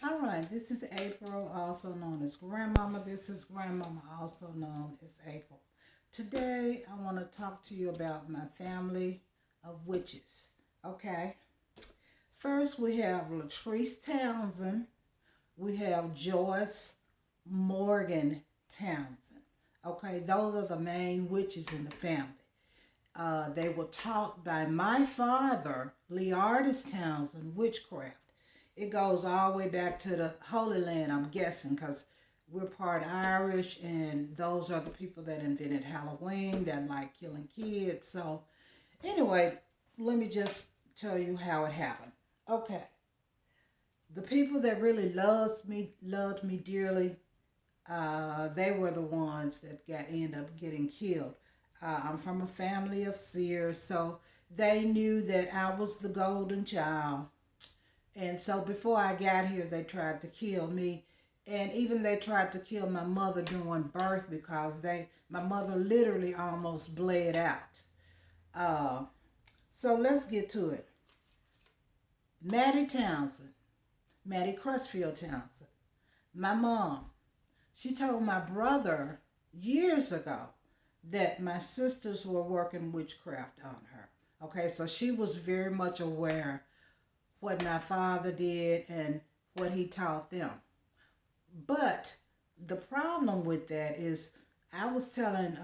All right, this is April, also known as Grandmama. This is Grandmama, also known as April. Today, I want to talk to you about my family of witches. Okay, first we have Latrice Townsend. We have Joyce Morgan Townsend. Okay, those are the main witches in the family. They were taught by my father, Leartis Townsend, witchcraft. It goes all the way back to the Holy Land, I'm guessing, because we're part Irish, and those are the people that invented Halloween, that like killing kids. So, anyway, let me just tell you how it happened. Okay, the people that really loved me dearly, they were the ones that end up getting killed. I'm from a family of seers, so they knew that I was the golden child. And so before I got here, they tried to kill me. And even they tried to kill my mother during birth because my mother literally almost bled out. Uh, so let's get to it. Maddie Townsend, Maddie Crutchfield Townsend, my mom, she told my brother years ago that my sisters were working witchcraft on her. Okay, so she was very much aware what my father did and what he taught them. But the problem with that is, I was telling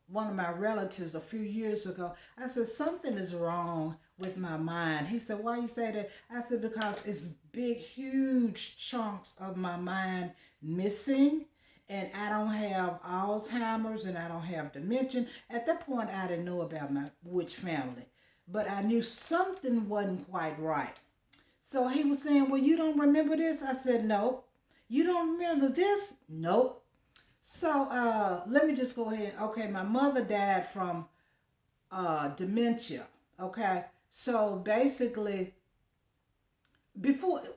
one of my relatives a few years ago, I said, something is wrong with my mind. He said, why you say that? I said, because it's big, huge chunks of my mind missing, and I don't have Alzheimer's and I don't have dementia. At that point, I didn't know about my witch family, but I knew something wasn't quite right. So he was saying, well, you don't remember this? I said, nope. You don't remember this? Nope. So let me just go ahead. Okay, my mother died from dementia. Okay, so basically,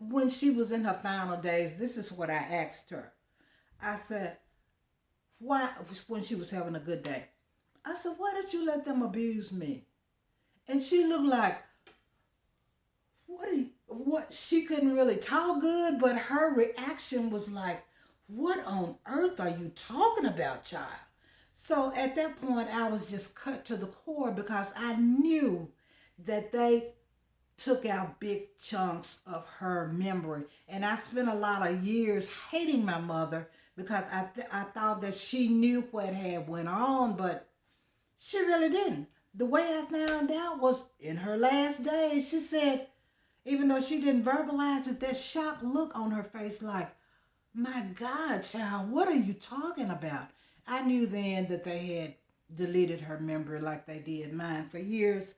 when she was in her final days, this is what I asked her. I said, why, when she was having a good day, I said, why did you let them abuse me? And she looked like, what? She couldn't really talk good, but her reaction was like, what on earth are you talking about, child? So at that point, I was just cut to the core because I knew that they took out big chunks of her memory. And I spent a lot of years hating my mother because I thought that she knew what had went on, but she really didn't. The way I found out was in her last days. She said, even though she didn't verbalize it, that shocked look on her face like, my God, child, what are you talking about? I knew then that they had deleted her memory like they did mine for years.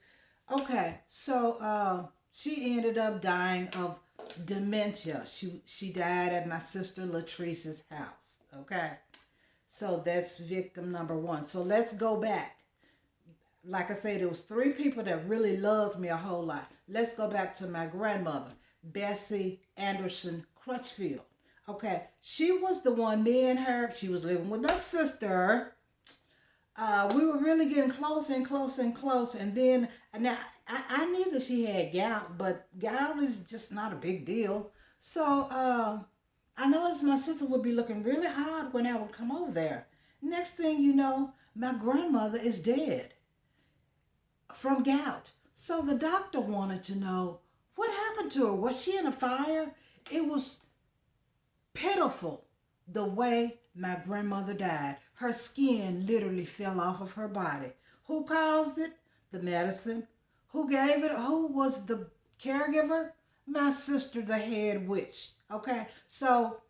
Okay, so she ended up dying of dementia. She died at my sister Latrice's house. Okay, so that's victim number one. So let's go back. Like I said, there was three people that really loved me a whole lot. Let's go back to my grandmother, Bessie Anderson Crutchfield. Okay, she was the one, me and her, she was living with my sister. We were really getting close and close and close. And then, now, I knew that she had gout, but gout is just not a big deal. So, I noticed my sister would be looking really hard when I would come over there. Next thing you know, my grandmother is dead from gout. So the doctor wanted to know what happened to her. Was she in a fire? It was pitiful the way my grandmother died. Her skin literally fell off of her body. Who caused it? The medicine. Who gave it? Who was the caregiver? My sister, the head witch. Okay, so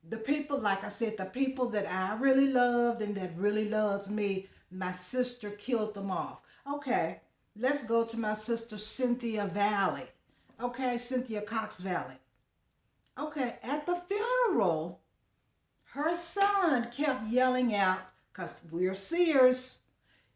the people, like I said, the people that I really loved and that really loves me, my sister killed them off. Okay, let's go to my sister Cynthia Valley. Okay, Cynthia Cox Valley. Okay, at the funeral, her son kept yelling out, because we're seers,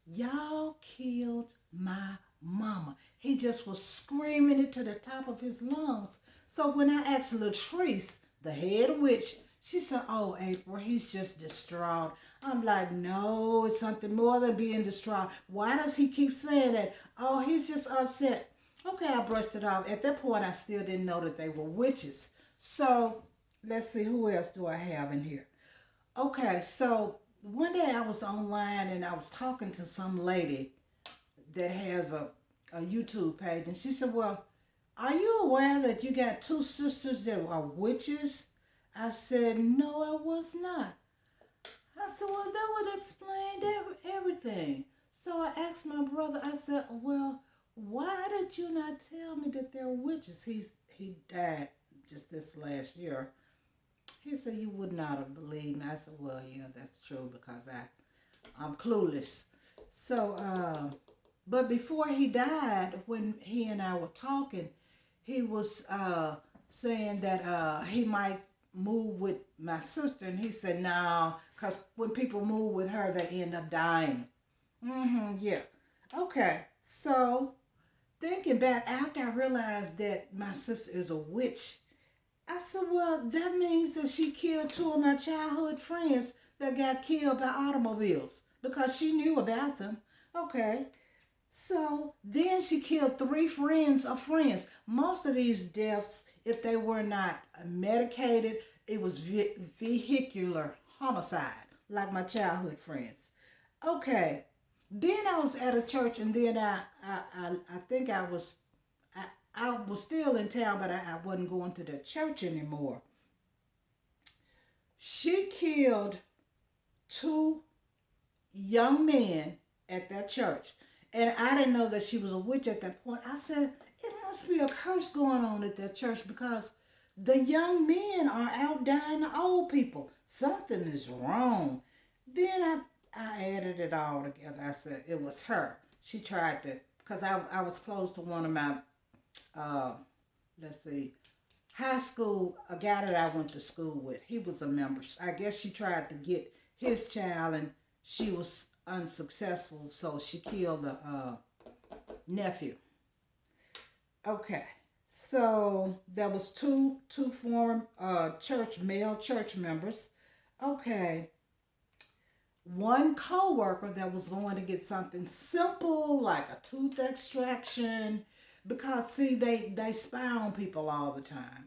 y'all killed my mama. He just was screaming it to the top of his lungs. So when I asked Latrice, the head witch, she said, oh, April, he's just distraught. I'm like, no, it's something more than being distraught. Why does he keep saying that? Oh, he's just upset. Okay, I brushed it off. At that point, I still didn't know that they were witches. So let's see, who else do I have in here? Okay, so one day I was online and I was talking to some lady that has a YouTube page, and she said, "Well, are you aware that you got two sisters that are witches?" I said, "No, I was not." I said, "Well, that would explain everything." So I asked my brother, I said, "Well, why did you not tell me that they're witches?" He died just this last year. He said, "You would not have believed me." I said, "Well, yeah, that's true because I'm clueless." So, but before he died, when he and I were talking, he was saying that he might move with my sister, and he said no, because when people move with her, they end up dying. Yeah. Okay. So thinking back, after I realized that my sister is a witch, I said, well, that means that she killed two of my childhood friends that got killed by automobiles because she knew about them. Okay. So then she killed three friends of friends. Most of these deaths, if they were not medicated, it was vehicular homicide, like my childhood friends. Okay. Then I was at a church, and then I think I, I was still in town, but I wasn't going to the church anymore. She killed two young men at that church. And I didn't know that she was a witch at that point. I said, it must be a curse going on at that church because the young men are out dying the old people. Something is wrong. Then I added it all together. I said, it was her. She tried to, because I was close to one of my, uh, let's see, high school, a guy that I went to school with. He was a member. I guess she tried to get his child, and she was unsuccessful, so she killed the nephew. Okay, so there was two former male church members. Okay, one co-worker that was going to get something simple like a tooth extraction, because see, they spy on people all the time.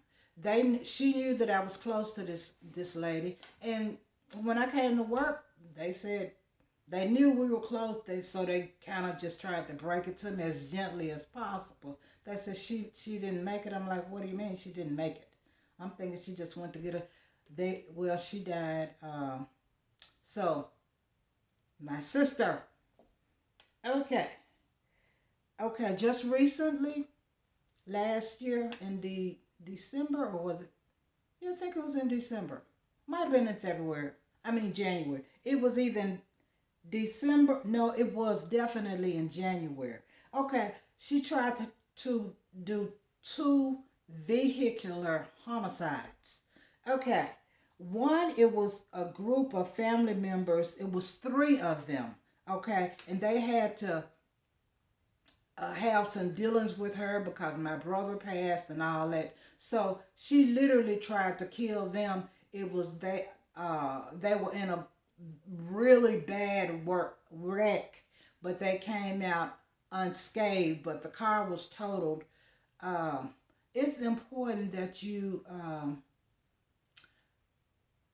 She knew that I was close to this lady, and when I came to work, they said they knew we were close. So they kind of just tried to break it to me as gently as possible. They said she didn't make it. I'm like, what do you mean she didn't make it? I'm thinking she just went to get her. She died. So my sister. Okay, okay. Just recently, last year in the December, or was it? Yeah, I think it was in December. Might have been in February. I mean January. It was either in December. No, it was definitely in January. Okay, she tried to do two vehicular homicides. Okay, one, it was a group of family members. It was three of them. Okay, and they had to have some dealings with her because my brother passed and all that. So she literally tried to kill them. It was they were in a really bad wreck, but they came out unscathed. But the car was totaled. It's important that you.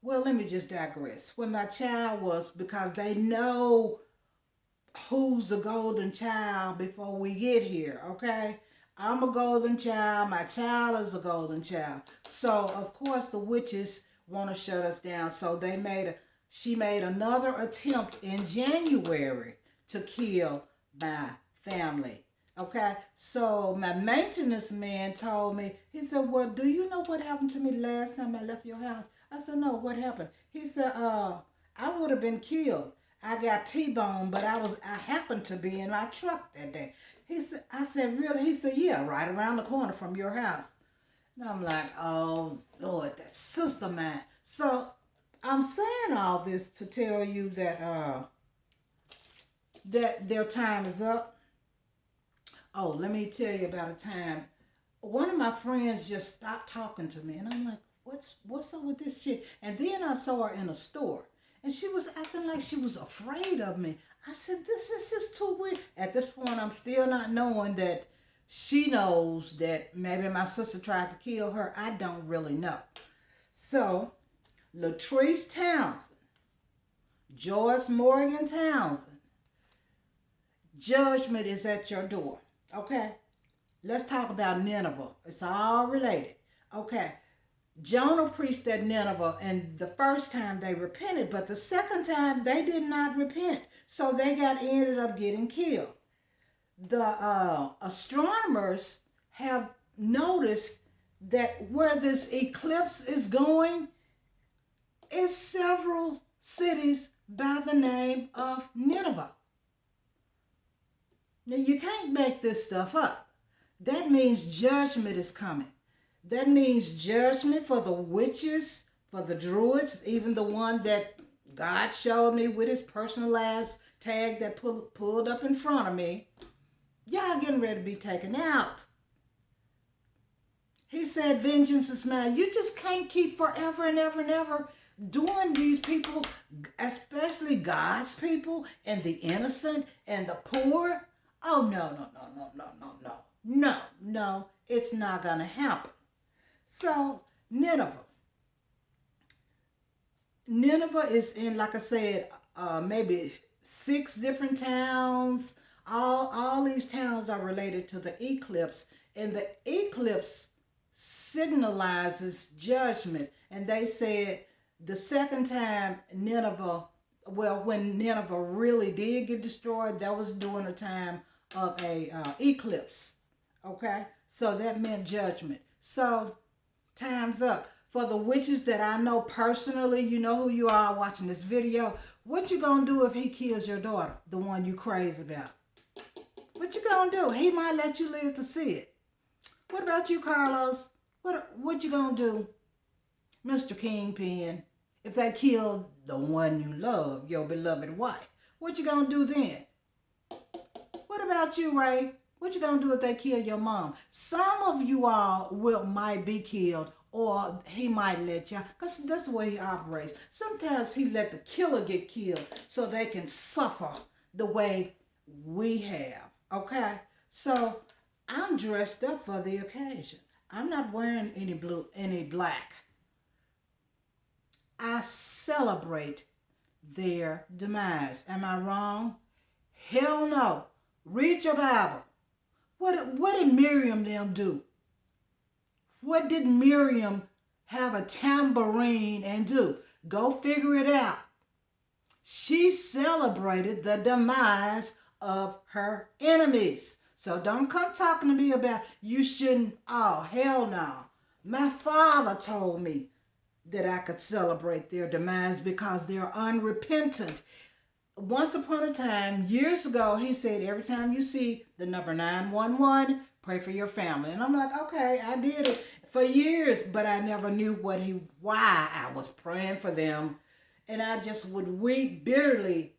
Well, let me just digress. When my child was, because they know who's the golden child before we get here, okay? I'm a golden child. My child is a golden child. So, of course, the witches want to shut us down. So she made another attempt in January to kill my family. Okay, so my maintenance man told me, he said, well, do you know what happened to me last time I left your house? I said, no, what happened? He said, I would have been killed. I got T-boned, but I happened to be in my truck that day. I said, really? He said, yeah, right around the corner from your house. And I'm like, oh, Lord, that's sister mine. So I'm saying all this to tell you that their time is up. Oh, let me tell you about a time. One of my friends just stopped talking to me, and I'm like, what's up with this chick? And then I saw her in a store, and she was acting like she was afraid of me. I said, this is just too weird. At this point, I'm still not knowing that she knows that maybe my sister tried to kill her. I don't really know. So, Leartis Townsend, Joyce Morgan Townsend, judgment is at your door. Okay? Let's talk about Nineveh. It's all related. Okay. Jonah preached at Nineveh, and the first time they repented, but the second time they did not repent. So they ended up getting killed. The astronomers have noticed that where this eclipse is going is several cities by the name of Nineveh. Now you can't make this stuff up. That means judgment is coming. That means judgment for the witches, for the druids, even the one that God showed me with his personalized tag that pulled up in front of me. Y'all getting ready to be taken out. He said, vengeance is mine. You just can't keep forever and ever and ever doing these people, especially God's people and the innocent and the poor. Oh, no, it's not going to happen. So, Nineveh is in, like I said, maybe 6 different towns. All these towns are related to the eclipse, and the eclipse signalizes judgment. And they said the second time when Nineveh really did get destroyed, that was during a time of a eclipse. Okay, so that meant judgment. So time's up. For the witches that I know personally, you know who you are watching this video. What you gonna do if he kills your daughter, the one you crazy about? What you gonna do? He might let you live to see it. What about you, Carlos? What you gonna do, Mr. Kingpin, if they kill the one you love, your beloved wife? What you gonna do then? What about you, Ray? What you gonna do if they kill your mom? Some of you all might be killed, or he might let y'all, because that's the way he operates. Sometimes he let the killer get killed so they can suffer the way we have. Okay? So I'm dressed up for the occasion. I'm not wearing any black. I celebrate their demise. Am I wrong? Hell no. Read your Bible. What did Miriam them do? What did Miriam have a tambourine and do? Go figure it out. She celebrated the demise of her enemies. So don't come talking to me about you shouldn't. Oh, hell no. My father told me that I could celebrate their demise because they're unrepentant. Once upon a time, years ago, he said, every time you see the number 911, pray for your family. And I'm like, okay, I did it for years, but I never knew why I was praying for them. And I just would weep bitterly.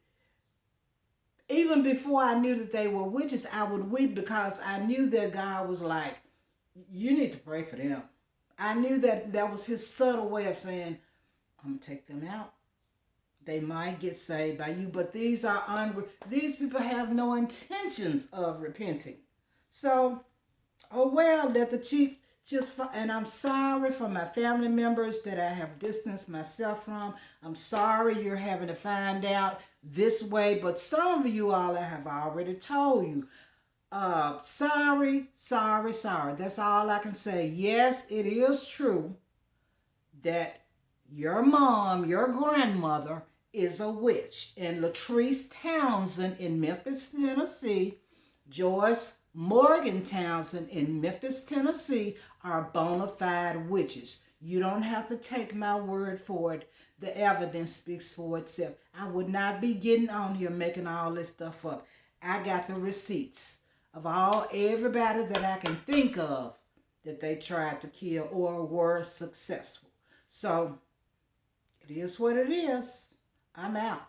Even before I knew that they were witches, I would weep because I knew that God was like, you need to pray for them. I knew that was his subtle way of saying, I'm going to take them out. They might get saved by you, but these people have no intentions of repenting. So, oh well, let the chief and I'm sorry for my family members that I have distanced myself from. I'm sorry you're having to find out this way, but some of you all I have already told you. Sorry. That's all I can say. Yes, it is true that your mom, your grandmother, is a witch. And Leartis Townsend in Memphis, Tennessee, Joyce Morgan Townsend in Memphis, Tennessee, are bona fide witches. You don't have to take my word for it. The evidence speaks for itself. I would not be getting on here making all this stuff up. I got the receipts of everybody that I can think of that they tried to kill or were successful. So, it is what it is. I'm out.